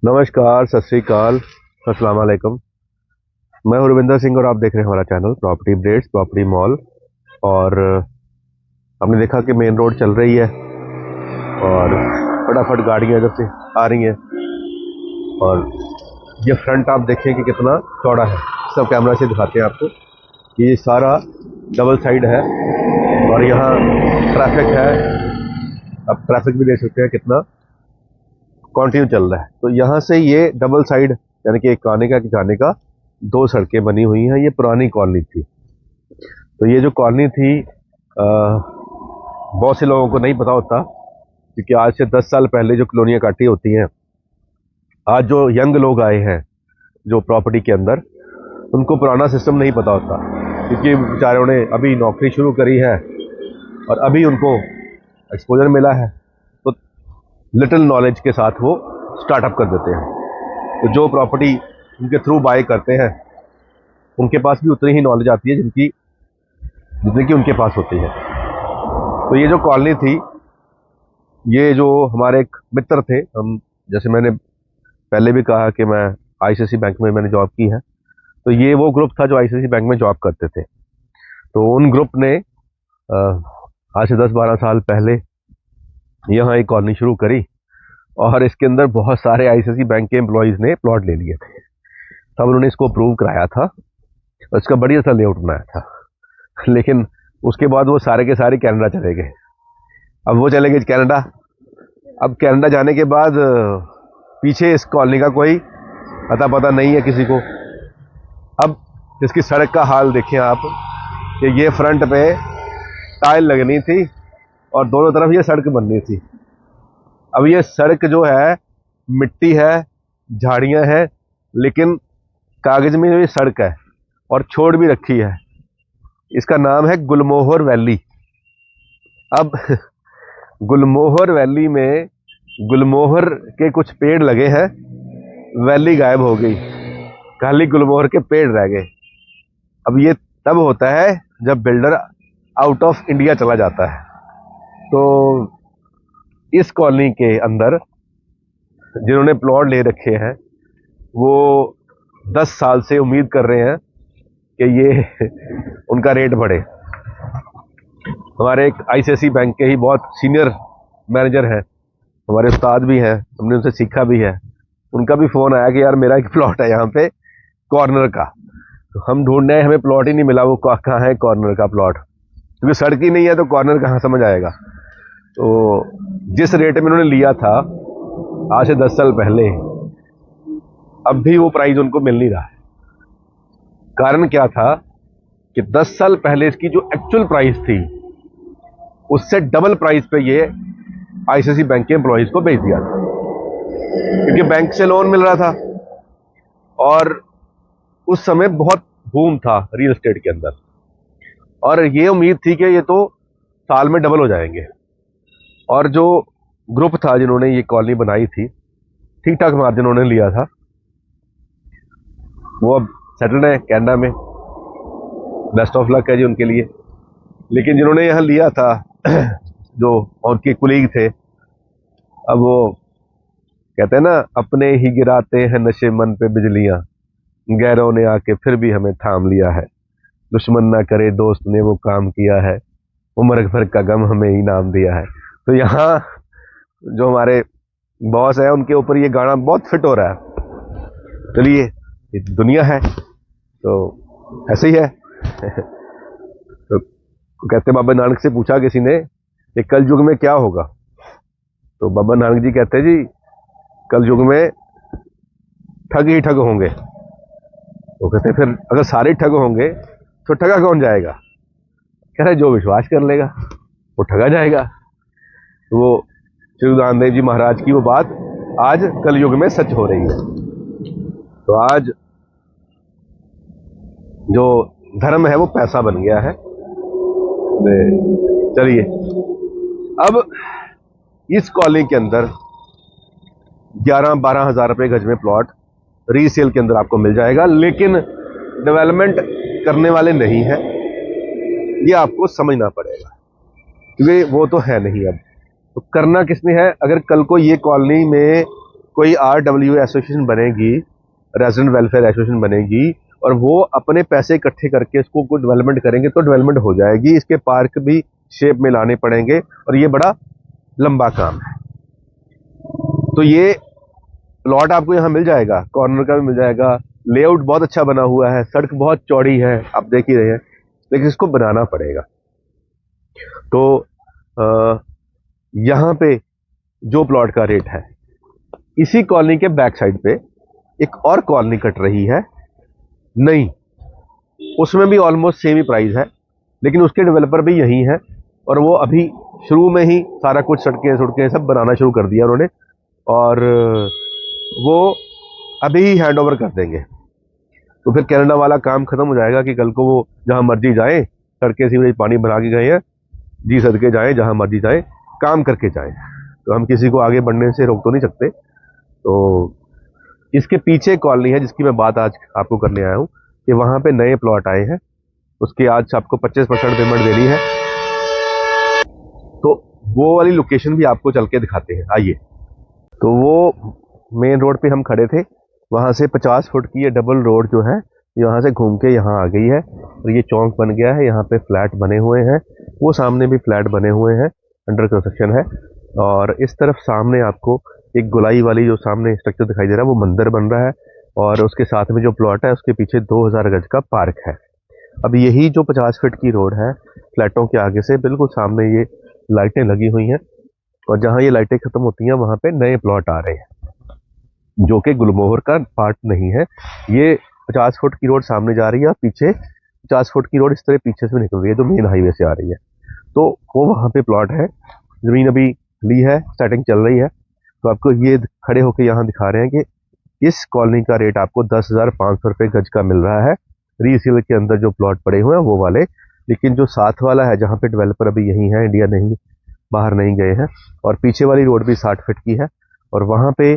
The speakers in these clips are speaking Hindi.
नमस्कार, सत श्री अकाल, अस्सलाम वालेकुम। मैं हूं रविंदर सिंह और आप देख रहे हैं हमारा channel property updates, property mall. और हमने देखा कि मेन रोड चल रही है और फटाफट गाड़ियां इधर से आ रही हैं। और ये फ्रंट आप देखें कि कितना चौड़ा है। सब कैमरा से दिखाते हैं आपको कि ये सारा डबल साइड है और यहाँ ट्रैफिक है। अब ट्रैफिक भी देख सकते हैं कितना कंटिन्यू चल रहा है। तो यहाँ से ये डबल साइड यानी कि एक आने का एक जाने का दो सड़कें बनी हुई हैं। ये पुरानी कॉलोनी थी। तो ये जो कॉलोनी थी बहुत से लोगों को नहीं पता होता, क्योंकि आज से 10 साल पहले जो कॉलोनियाँ काटी होती हैं, आज जो यंग लोग आए हैं जो प्रॉपर्टी के अंदर, उनको पुराना सिस्टम नहीं पता होता, क्योंकि बेचारों ने अभी नौकरी शुरू करी है और अभी उनको एक्सपोजर मिला है। तो लिटिल नॉलेज के साथ वो स्टार्टअप कर देते हैं। तो जो प्रॉपर्टी उनके थ्रू बाय करते हैं उनके पास भी उतनी ही नॉलेज आती है जितनी कि उनके पास होती है। तो ये जो कॉलोनी थी, ये जो हमारे एक मित्र थे, हम जैसे मैंने पहले भी कहा कि मैं आईसीआईसी बैंक में मैंने जॉब की है, तो ये वो ग्रुप था जो आईसीआईसी बैंक में जॉब करते थे। तो उन ग्रुप ने आज से 10-12 साल पहले यहाँ एक कॉलोनी शुरू करी और इसके अंदर बहुत सारे आईसीआईसी बैंक के एम्प्लॉयज़ ने प्लॉट ले लिए थे। तब उन्होंने इसको अप्रूव कराया था और इसका बढ़िया सा लेआउट बनाया था। लेकिन उसके बाद वो सारे के सारे कनाडा चले गए। अब वो चले गए कनाडा। अब कनाडा जाने के बाद पीछे इस कॉलोनी का कोई अता पता नहीं है किसी को। अब इसकी सड़क का हाल देखें आप कि ये फ्रंट पे टाइल लगनी थी और दोनों तरफ ये सड़क बननी थी। अब ये सड़क जो है मिट्टी है, झाड़ियां हैं, लेकिन कागज में ये सड़क है और छोड़ भी रखी है। इसका नाम है गुलमोहर वैली। अब गुलमोहर वैली में गुलमोहर के कुछ पेड़ लगे हैं, वैली गायब हो गई, खाली गुलमोहर के पेड़ रह गए। अब ये तब होता है जब बिल्डर आउट ऑफ इंडिया चला जाता है। तो इस कॉलोनी के अंदर जिन्होंने प्लॉट ले रखे हैं वो 10 साल से उम्मीद कर रहे हैं कि ये उनका रेट बढ़े। हमारे एक आईसीआईसी बैंक के ही बहुत सीनियर मैनेजर हैं, हमारे उस्ताद भी हैं, हमने उनसे सीखा भी है। उनका भी फ़ोन आया कि यार मेरा एक प्लॉट है यहाँ पे कॉर्नर का। तो हम ढूंढ रहे हैं, हमें प्लॉट ही नहीं मिला। वो कहाँ है कॉर्नर का प्लॉट, क्योंकि सड़क ही नहीं है तो कॉर्नर कहाँ समझ आएगा। तो जिस रेट में उन्होंने लिया था आज से 10 साल पहले, अब भी वो प्राइस उनको मिल नहीं रहा है। कारण क्या था कि 10 साल पहले इसकी जो एक्चुअल प्राइस थी उससे डबल प्राइस पे ये आईसीआईसी बैंक के एम्प्लॉयज़ को बेच दिया था, क्योंकि बैंक से लोन मिल रहा था और उस समय बहुत बूम था रियल एस्टेट के अंदर। और ये उम्मीद थी कि ये तो साल में डबल हो जाएंगे। और जो ग्रुप था जिन्होंने ये कॉलोनी बनाई थी, ठीक ठाक मार्जिन उन्होंने लिया था। वो अब सेटल्ड है कनाडा में, बेस्ट ऑफ लक है जी उनके लिए। लेकिन जिन्होंने यहाँ लिया था जो उनके कुलीग थे, अब वो कहते हैं ना, अपने ही गिराते हैं नशे मन पे बिजलियां, गैरों ने आके फिर भी हमें थाम लिया है। दुश्मन ना करे दोस्त ने वो काम किया है, उम्र भर का गम हमें इनाम दिया है। तो यहाँ जो हमारे बॉस है उनके ऊपर ये गाना बहुत फिट हो रहा है। चलिए, ये दुनिया है तो ऐसे ही है। तो कहते बाबा नानक से पूछा किसी ने कि कल युग में क्या होगा, तो बाबा नानक जी कहते जी कल युग में ठग ही ठग होंगे। तो कहते फिर अगर सारे ठग होंगे तो ठगा कौन जाएगा? कह रहे जो विश्वास कर लेगा वो ठगा जाएगा। तो वो श्री गुरु नानक देव जी महाराज की वो बात आज कल युग में सच हो रही है। तो आज जो धर्म है वो पैसा बन गया है। चलिए, अब इस कॉलोनी के अंदर 11-12 हज़ार रुपये गज में प्लॉट रीसेल के अंदर आपको मिल जाएगा, लेकिन डेवलपमेंट करने वाले नहीं है, ये आपको समझना पड़ेगा, क्योंकि वो तो है नहीं। अब तो करना किसने है? अगर कल को ये कॉलोनी में कोई RW एसोसिएशन बनेगी, रेजिडेंट वेलफेयर एसोसिएशन बनेगी, और वो अपने पैसे इकट्ठे करके इसको कुछ डेवलपमेंट करेंगे तो डेवलपमेंट हो जाएगी। इसके पार्क भी शेप में लाने पड़ेंगे और ये बड़ा लंबा काम है। तो ये प्लॉट आपको यहाँ मिल जाएगा, कॉर्नर का भी मिल जाएगा, लेआउट बहुत अच्छा बना हुआ है, सड़क बहुत चौड़ी है, आप देख ही रहे हैं, लेकिन इसको बनाना पड़ेगा। तो यहाँ पे जो प्लॉट का रेट है, इसी कॉलोनी के बैक साइड पे एक और कॉलोनी कट रही है नहीं, उसमें भी ऑलमोस्ट सेम ही प्राइस है, लेकिन उसके डेवलपर भी यही है, और वो अभी शुरू में ही सारा कुछ सड़कें सब बनाना शुरू कर दिया उन्होंने, और वो अभी ही हैंड ओवर कर देंगे। तो फिर कनाडा वाला काम खत्म हो जाएगा कि कल को वो जहां मर्जी जाए, सड़कें सीवरेज पानी भरा के गए हैं जी, सड़के जाए जहां मर्जी जाए, काम करके जाए। तो हम किसी को आगे बढ़ने से रोक तो नहीं सकते। तो इसके पीछे कॉलोनी है जिसकी मैं बात आज आपको करने आया हूँ कि वहां पे नए प्लॉट आए हैं, उसकी आज आपको 25% पेमेंट देनी है। तो वो वाली लोकेशन भी आपको चल के दिखाते हैं, आइए। तो वो मेन रोड पे हम खड़े थे, वहां से 50 फुट की ये डबल रोड जो है यहाँ से घूम के यहाँ आ गई है, और ये चौक बन गया है। यहाँ पे फ्लैट बने हुए हैं, वो सामने भी फ्लैट बने हुए हैं, अंडर कंस्ट्रक्शन है। और इस तरफ सामने आपको एक गोलाई वाली जो सामने स्ट्रक्चर दिखाई दे रहा है, वो मंदिर बन रहा है, और उसके साथ में जो प्लॉट है उसके पीछे 2000 गज का पार्क है। अब यही जो 50 फीट की रोड है, फ्लैटों के आगे से बिल्कुल सामने ये लाइटें लगी हुई हैं, और जहाँ ये लाइटें खत्म होती हैं वहाँ पे नए प्लॉट आ रहे हैं, जो कि गुलमोहर का पार्ट नहीं है। ये 50 फुट की रोड सामने जा रही है, और पीछे 50 फुट की रोड इस तरह पीछे से निकल रही है, जो मेन हाईवे से आ रही है। तो वो वहाँ पे प्लॉट है, जमीन अभी ली है, सेटिंग चल रही है। तो आपको ये खड़े होकर यहाँ दिखा रहे हैं कि इस कॉलोनी का रेट आपको 10,500 रुपये गज का मिल रहा है। रीसेल के अंदर जो प्लॉट पड़े हुए हैं वो वाले, लेकिन जो साथ वाला है जहाँ पे डेवलपर अभी यही है, इंडिया नहीं, बाहर नहीं गए हैं, और पीछे वाली रोड भी 60 फीट की है, और वहाँ पे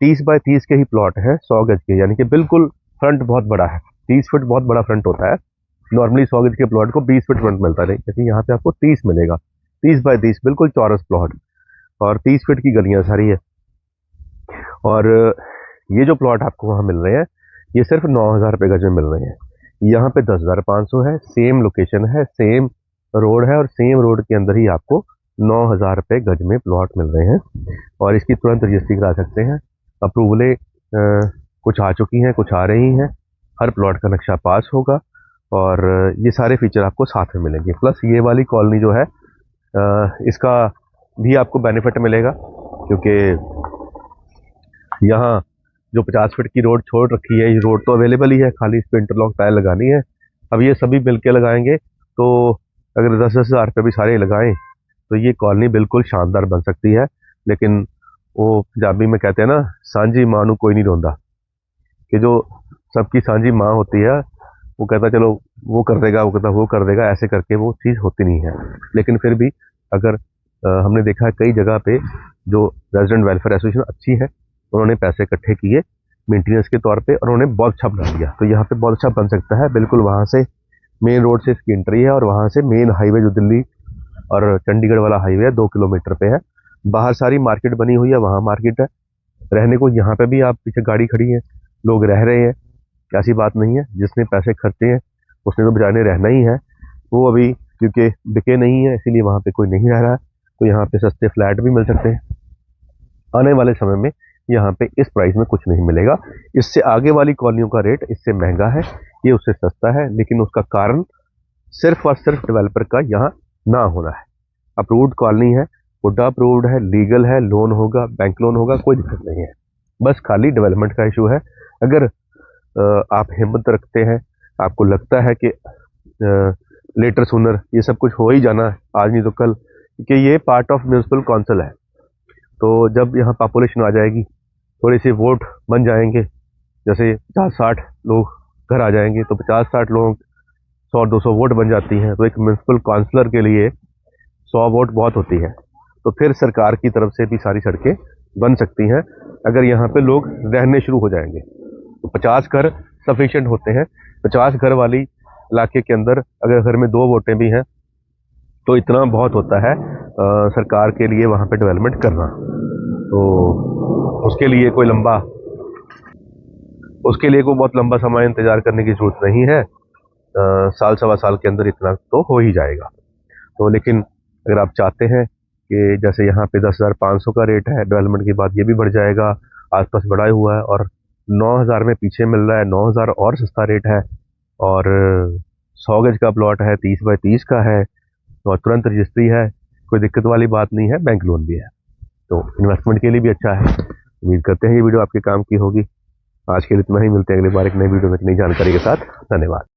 30 बाय 30 के ही प्लॉट है, 100 गज के, यानी कि बिल्कुल फ्रंट बहुत बड़ा है। 30 फीट बहुत बड़ा फ्रंट होता है, नॉर्मली 100 गज के प्लॉट को 20 फीट फ्रंट मिलता है, लेकिन यहाँ पे आपको 30 मिलेगा। 30 बाय 30 बिल्कुल चौरस प्लॉट, और 30 फीट की गलियां सारी है। और ये जो प्लॉट आपको वहाँ मिल रहे हैं, ये सिर्फ 9,000 रुपये गज में मिल रहे हैं। यहाँ पे 10,500 है, सेम लोकेशन है, सेम रोड है, और सेम रोड के अंदर ही आपको 9,000 रुपये गज में प्लॉट मिल रहे हैं, और इसकी तुरंत रजिस्ट्री करा सकते हैं। अप्रूवलें कुछ आ चुकी हैं, कुछ आ रही हैं, हर प्लॉट का नक्शा पास होगा, और ये सारे फीचर आपको साथ में मिलेंगे। प्लस ये वाली कॉलोनी जो है, इसका भी आपको बेनिफिट मिलेगा, क्योंकि यहाँ जो 50 फीट की रोड छोड़ रखी है, ये रोड तो अवेलेबल ही है, खाली इस पर इंटरलॉक टाइल लगानी है। अब ये सभी मिल के लगाएंगे, तो अगर 10-10 हज़ार रुपये भी सारे लगाएं तो ये कॉलोनी बिल्कुल शानदार बन सकती है। लेकिन वो पंजाबी में कहते हैं ना, सांझी माँ नू कोई नहीं रोंदा, कि जो सबकी सांझी माँ होती है, वो कहता चलो वो कर देगा, वो कहता वो कर देगा, ऐसे करके वो चीज़ होती नहीं है। लेकिन फिर भी अगर हमने देखा है कई जगह पे जो रेजिडेंट वेलफेयर एसोसिएशन अच्छी है, उन्होंने पैसे इकट्ठे किए मेंटेनेंस के तौर पे, और उन्होंने बहुत अच्छा बना दिया। तो यहाँ पे बहुत अच्छा बन सकता है, बिल्कुल वहाँ से मेन रोड से इसकी एंट्री है, और वहाँ से मेन हाईवे जो दिल्ली और चंडीगढ़ वाला हाईवे है 2 किलोमीटर पे है। बाहर सारी मार्केट बनी हुई है, वहाँ मार्केट है, रहने को यहाँ पे भी आप पीछे गाड़ी खड़ी है, लोग रह रहे हैं, ऐसी बात नहीं है। जिसने पैसे खर्चे हैं उसने तो बेचारे रहना ही है। वो अभी क्योंकि बिके नहीं है, इसीलिए वहाँ पे कोई नहीं रह रहा है, तो यहाँ पे सस्ते फ्लैट भी मिल सकते हैं। आने वाले समय में यहाँ पे इस प्राइस में कुछ नहीं मिलेगा। इससे आगे वाली कॉलोनियों का रेट इससे महंगा है, ये उससे सस्ता है, लेकिन उसका कारण सिर्फ और सिर्फ डेवलपर का यहाँ ना होना है। अप्रूव्ड कॉलोनी है, हुड्डा अप्रूव्ड है, लीगल है, लोन होगा, बैंक लोन होगा, कोई दिक्कत नहीं है, बस खाली डेवलपमेंट का इशू है। अगर आप हिम्मत रखते हैं, आपको लगता है कि लेटर सूनर ये सब कुछ हो ही जाना है, आज नहीं तो कल, क्योंकि ये पार्ट ऑफ म्यूनसिपल काउंसिल है। तो जब यहाँ पॉपुलेशन आ जाएगी, थोड़े से वोट बन जाएंगे, जैसे 50-60 लोग घर आ जाएंगे, तो 50-60 लोग 100-200 वोट बन जाती हैं, तो एक म्यूनसिपल काउंसलर के लिए 100 वोट बहुत होती है। तो फिर सरकार की तरफ से भी सारी सड़कें बन सकती हैं, अगर यहाँ पे लोग रहने शुरू हो जाएंगे। तो 50 घर सफिशिएंट होते हैं। 50 घर वाली इलाके के अंदर अगर घर में 2 वोटें भी हैं तो इतना बहुत होता है सरकार के लिए वहाँ पे डेवलपमेंट करना। तो उसके लिए कोई बहुत लंबा समय इंतज़ार करने की ज़रूरत नहीं है। साल सवा साल के अंदर इतना तो हो ही जाएगा। तो लेकिन अगर आप चाहते हैं कि जैसे यहाँ पे 10,500 का रेट है, डेवलपमेंट के बाद ये भी बढ़ जाएगा, आसपास बढ़ा हुआ है और 9,000 में पीछे मिल रहा है, 9,000 और सस्ता रेट है और 100 गज का प्लॉट है, 30 बाई 30 का है और तुरंत रजिस्ट्री है, कोई दिक्कत वाली बात नहीं है, बैंक लोन भी है, तो इन्वेस्टमेंट के लिए भी अच्छा है। उम्मीद करते हैं ये वीडियो आपके काम की होगी। आज के लिए इतना ही, मिलते हैं अगली बार एक नई वीडियो में एक नई जानकारी के साथ। धन्यवाद।